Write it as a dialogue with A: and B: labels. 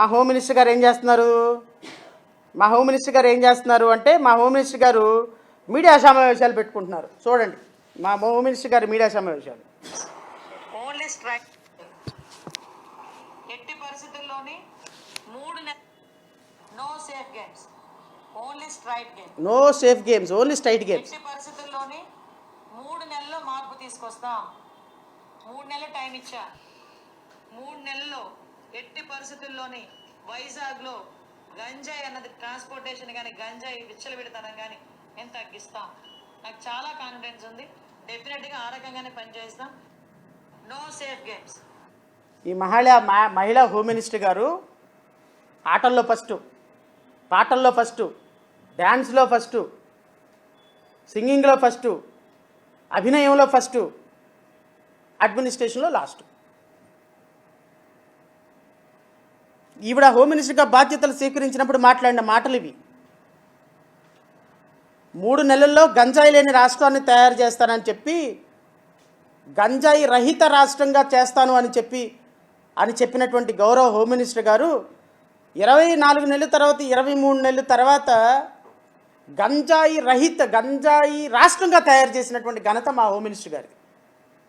A: మా home minister గారు ఏం చేస్తున్నారు? అంటే మా హోమ్ మినిస్టర్ గారు మీడియా సమావేశాలు పెట్టుకుంటున్నారు. చూడండి మా హోమ్ మినిస్టర్ గారు మీడియా సమావేశాలు.
B: ఓన్లీ స్ట్రైక్, ఎట్టి పరిస్థితుల్లోని 3 no safe games, only straight game.
A: No safe games, only straight games.
B: ఎట్టి పరిస్థితుల్లోని 3 నెలల్లో మార్పు తీసుకొస్తాం. 3 నెలలు టైం ఇచ్చా. 3 నెలల్లో ఎట్టి పరిస్థితుల్లోని వైజాగ్లో గంజాయి అన్నది ట్రాన్స్పోర్టేషన్ కానీ గంజాయి విచ్చలవిడతనం కానీ నేను తగ్గిస్తాం. నాకు చాలా కాన్ఫిడెన్స్ ఉంది. డెఫినెట్గా ఆ రకంగానే పనిచేస్తాం. No safe games.
A: ఈ మహిళా హోమ్ మినిస్టర్ గారు ఆటల్లో ఫస్టు, పాటల్లో ఫస్టు, డ్యాన్స్లో ఫస్టు, సింగింగ్లో ఫస్టు, అభినయంలో ఫస్టు, అడ్మినిస్ట్రేషన్లో లాస్ట్. ఈవిడ హోమ్ మినిస్టర్గా బాధ్యతలు స్వీకరించినప్పుడు మాట్లాడిన మాటలు ఇవి. 3 నెలల్లో గంజాయి లేని రాష్ట్రాన్ని తయారు చేస్తానని చెప్పి, గంజాయి రహిత రాష్ట్రంగా చేస్తాను అని చెప్పినటువంటి గౌరవ హోమ్ మినిస్టర్ గారు 24 నెలల తర్వాత 23 నెలల తర్వాత గంజాయి రాష్ట్రంగా తయారు చేసినటువంటి ఘనత మా హోమ్ మినిస్టర్ గారికి.